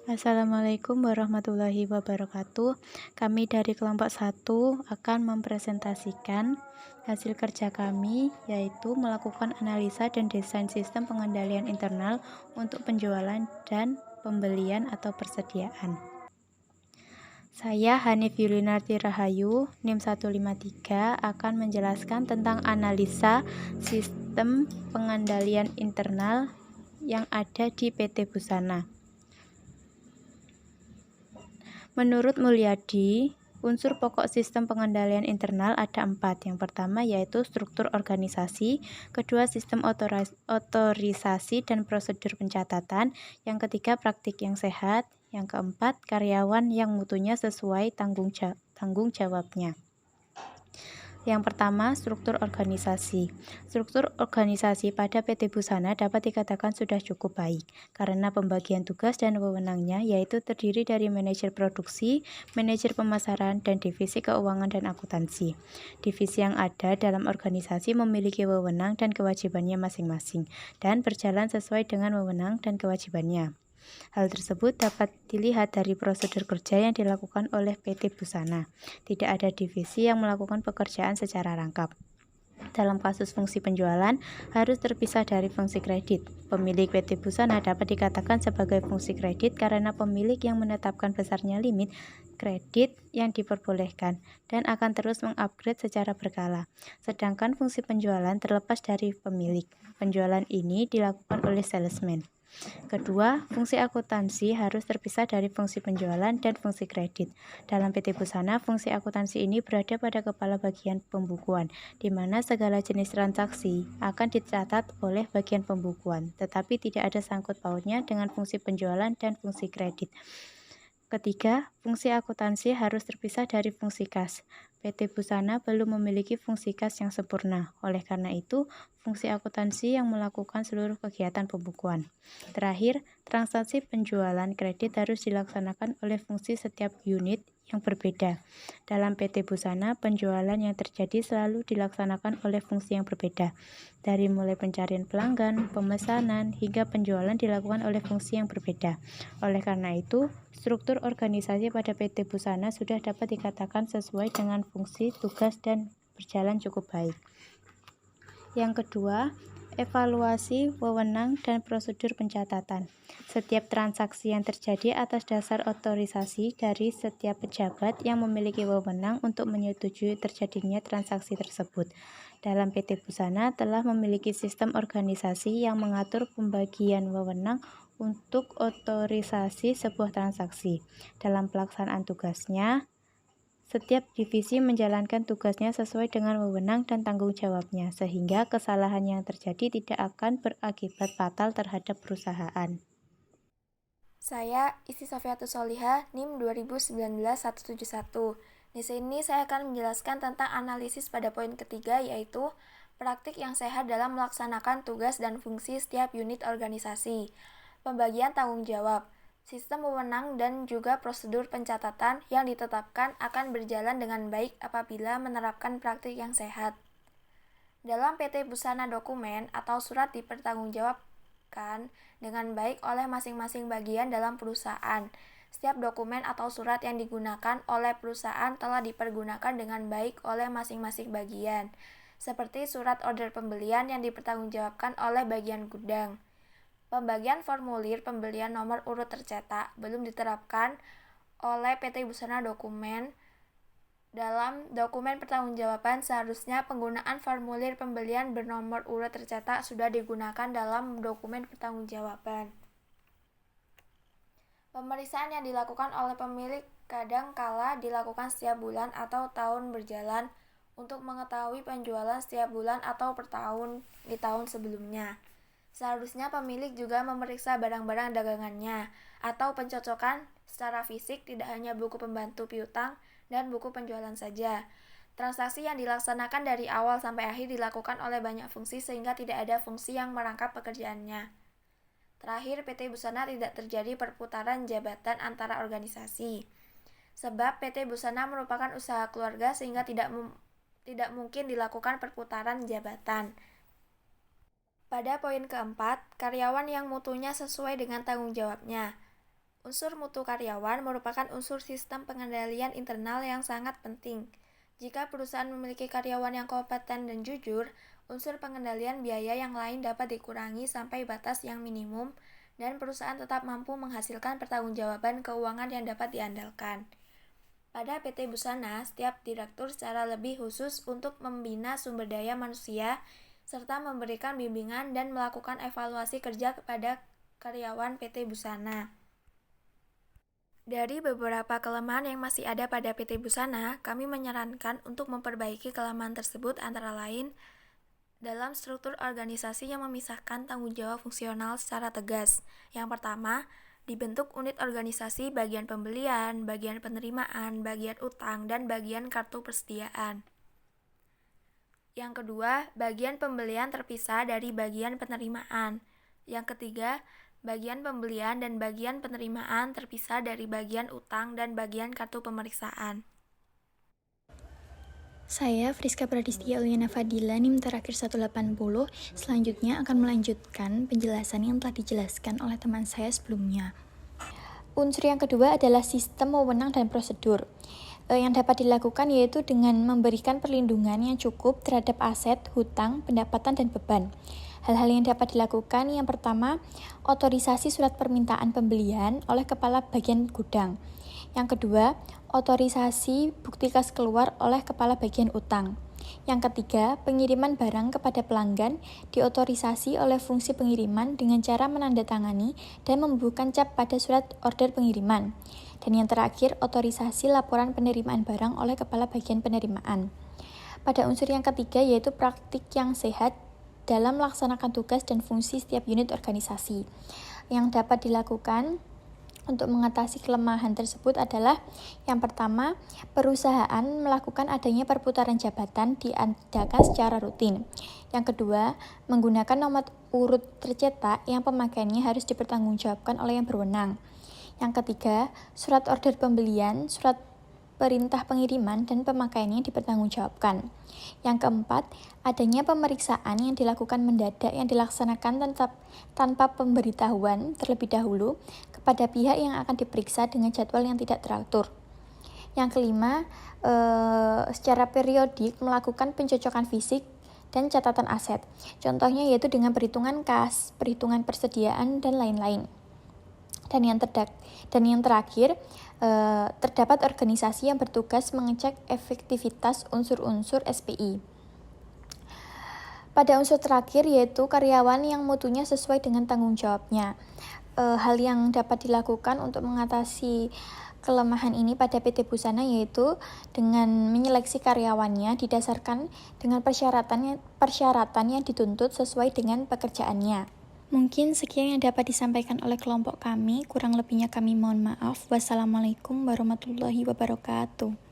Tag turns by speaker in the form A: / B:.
A: Assalamualaikum warahmatullahi wabarakatuh. Kami dari kelompok 1 akan mempresentasikan hasil kerja kami, yaitu melakukan analisa dan desain sistem pengendalian internal untuk penjualan dan pembelian atau persediaan. Saya Hanif Yulinarti Rahayu, NIM 153, akan menjelaskan tentang analisa sistem pengendalian internal yang ada di PT Busana. Menurut Mulyadi, unsur pokok sistem pengendalian internal ada 4. Yang pertama yaitu struktur organisasi, kedua sistem otorisasi dan prosedur pencatatan, yang ketiga praktik yang sehat, yang keempat karyawan yang mutunya sesuai tanggung jawabnya. Yang pertama, struktur organisasi. Struktur organisasi pada PT Busana dapat dikatakan sudah cukup baik, karena pembagian tugas dan wewenangnya yaitu terdiri dari manajer produksi, manajer pemasaran, dan divisi keuangan dan akuntansi. Divisi yang ada dalam organisasi memiliki wewenang dan kewajibannya masing-masing, dan berjalan sesuai dengan wewenang dan kewajibannya. Hal tersebut dapat dilihat dari prosedur kerja yang dilakukan oleh PT Busana. Tidak ada divisi yang melakukan pekerjaan secara rangkap. Dalam kasus fungsi penjualan, harus terpisah dari fungsi kredit. Pemilik PT Busana dapat dikatakan sebagai fungsi kredit karena pemilik yang menetapkan besarnya limit kredit yang diperbolehkan dan akan terus mengupgrade secara berkala. Sedangkan fungsi penjualan terlepas dari pemilik. Penjualan ini dilakukan oleh salesman. Kedua, fungsi akuntansi harus terpisah dari fungsi penjualan dan fungsi kredit. Dalam PT Busana, fungsi akuntansi ini berada pada kepala bagian pembukuan, di mana segala jenis transaksi akan dicatat oleh bagian pembukuan, tetapi tidak ada sangkut pautnya dengan fungsi penjualan dan fungsi kredit. Ketiga, fungsi akuntansi harus terpisah dari fungsi kas. PT Busana belum memiliki fungsi kas yang sempurna. Oleh karena itu, fungsi akuntansi yang melakukan seluruh kegiatan pembukuan. Terakhir, transaksi penjualan kredit harus dilaksanakan oleh fungsi setiap unit yang berbeda. Dalam PT Busana, penjualan yang terjadi selalu dilaksanakan oleh fungsi yang berbeda. Dari mulai pencarian pelanggan, pemesanan, hingga penjualan dilakukan oleh fungsi yang berbeda. Oleh karena itu, struktur organisasi pada PT Busana sudah dapat dikatakan sesuai dengan fungsi, tugas, dan berjalan cukup baik. Yang kedua, evaluasi wewenang dan prosedur pencatatan. Setiap transaksi yang terjadi atas dasar otorisasi dari setiap pejabat yang memiliki wewenang untuk menyetujui terjadinya transaksi tersebut. Dalam PT Busana telah memiliki sistem organisasi yang mengatur pembagian wewenang untuk otorisasi sebuah transaksi. Dalam pelaksanaan tugasnya, setiap divisi menjalankan tugasnya sesuai dengan wewenang dan tanggung jawabnya, sehingga kesalahan yang terjadi tidak akan berakibat fatal terhadap perusahaan.
B: Saya Isi Sofiatus Solihah, NIM 2019-171. Di sini saya akan menjelaskan tentang analisis pada poin ketiga, yaitu praktik yang sehat dalam melaksanakan tugas dan fungsi setiap unit organisasi, pembagian tanggung jawab, sistem wewenang, dan juga prosedur pencatatan yang ditetapkan akan berjalan dengan baik apabila menerapkan praktik yang sehat. Dalam PT Busana dokumen atau surat dipertanggungjawabkan dengan baik oleh masing-masing bagian dalam perusahaan. Setiap dokumen atau surat yang digunakan oleh perusahaan telah dipergunakan dengan baik oleh masing-masing bagian, seperti surat order pembelian yang dipertanggungjawabkan oleh bagian gudang. Pembagian formulir pembelian nomor urut tercetak belum diterapkan oleh PT Busana dokumen. Dalam dokumen pertanggungjawaban, seharusnya penggunaan formulir pembelian bernomor urut tercetak sudah digunakan dalam dokumen pertanggungjawaban. Pemeriksaan yang dilakukan oleh pemilik kadang kala dilakukan setiap bulan atau tahun berjalan untuk mengetahui penjualan setiap bulan atau per tahun di tahun sebelumnya. Seharusnya pemilik juga memeriksa barang-barang dagangannya atau pencocokan secara fisik, tidak hanya buku pembantu piutang dan buku penjualan saja. Transaksi yang dilaksanakan dari awal sampai akhir dilakukan oleh banyak fungsi sehingga tidak ada fungsi yang merangkap pekerjaannya. Terakhir, PT Busana tidak terjadi perputaran jabatan antara organisasi. Sebab PT Busana merupakan usaha keluarga sehingga tidak mungkin dilakukan perputaran jabatan. Pada poin keempat, karyawan yang mutunya sesuai dengan tanggung jawabnya. Unsur mutu karyawan merupakan unsur sistem pengendalian internal yang sangat penting. Jika perusahaan memiliki karyawan yang kompeten dan jujur, unsur pengendalian biaya yang lain dapat dikurangi sampai batas yang minimum, dan perusahaan tetap mampu menghasilkan pertanggungjawaban keuangan yang dapat diandalkan. Pada PT Busana, setiap direktur secara lebih khusus untuk membina sumber daya manusia, serta memberikan bimbingan dan melakukan evaluasi kerja kepada karyawan PT Busana. Dari beberapa kelemahan yang masih ada pada PT Busana, kami menyarankan untuk memperbaiki kelemahan tersebut antara lain dalam struktur organisasi yang memisahkan tanggung jawab fungsional secara tegas. Yang pertama, dibentuk unit organisasi bagian pembelian, bagian penerimaan, bagian utang, dan bagian kartu persediaan. Yang kedua, bagian pembelian terpisah dari bagian penerimaan. Yang ketiga, bagian pembelian dan bagian penerimaan terpisah dari bagian utang dan bagian kartu pemeriksaan.
C: Saya Friska Pradistia Uliana Fadila, NIM terakhir 180. Selanjutnya akan melanjutkan penjelasan yang telah dijelaskan oleh teman saya sebelumnya. Unsur yang kedua adalah sistem wewenang dan prosedur. Yang dapat dilakukan yaitu dengan memberikan perlindungan yang cukup terhadap aset, hutang, pendapatan, dan beban. Hal-hal yang dapat dilakukan yang pertama, otorisasi surat permintaan pembelian oleh kepala bagian gudang. Yang kedua, otorisasi bukti kas keluar oleh kepala bagian utang. Yang ketiga, pengiriman barang kepada pelanggan diotorisasi oleh fungsi pengiriman dengan cara menandatangani dan membubuhkan cap pada surat order pengiriman. Dan yang terakhir, otorisasi laporan penerimaan barang oleh kepala bagian penerimaan. Pada unsur yang ketiga yaitu praktik yang sehat dalam melaksanakan tugas dan fungsi setiap unit organisasi. Yang dapat dilakukan untuk mengatasi kelemahan tersebut adalah yang pertama, perusahaan melakukan adanya perputaran jabatan diadakan secara rutin. Yang kedua, menggunakan nomor urut tercetak yang pemakaiannya harus dipertanggungjawabkan oleh yang berwenang. Yang ketiga, surat order pembelian, surat perintah pengiriman, dan pemakaiannya dipertanggungjawabkan. Yang keempat, adanya pemeriksaan yang dilakukan mendadak yang dilaksanakan tanpa pemberitahuan terlebih dahulu kepada pihak yang akan diperiksa dengan jadwal yang tidak teratur. Yang kelima, secara periodik melakukan pencocokan fisik dan catatan aset. Contohnya yaitu dengan perhitungan kas, perhitungan persediaan, dan lain-lain. Dan yang terakhir, terdapat organisasi yang bertugas mengecek efektivitas unsur-unsur SPI. Pada unsur terakhir yaitu karyawan yang mutunya sesuai dengan tanggung jawabnya. Hal yang dapat dilakukan untuk mengatasi kelemahan ini pada PT Busana yaitu dengan menyeleksi karyawannya didasarkan dengan persyaratan yang dituntut sesuai dengan pekerjaannya. Mungkin sekian yang dapat disampaikan oleh kelompok kami, kurang lebihnya kami mohon maaf. Wassalamualaikum warahmatullahi wabarakatuh.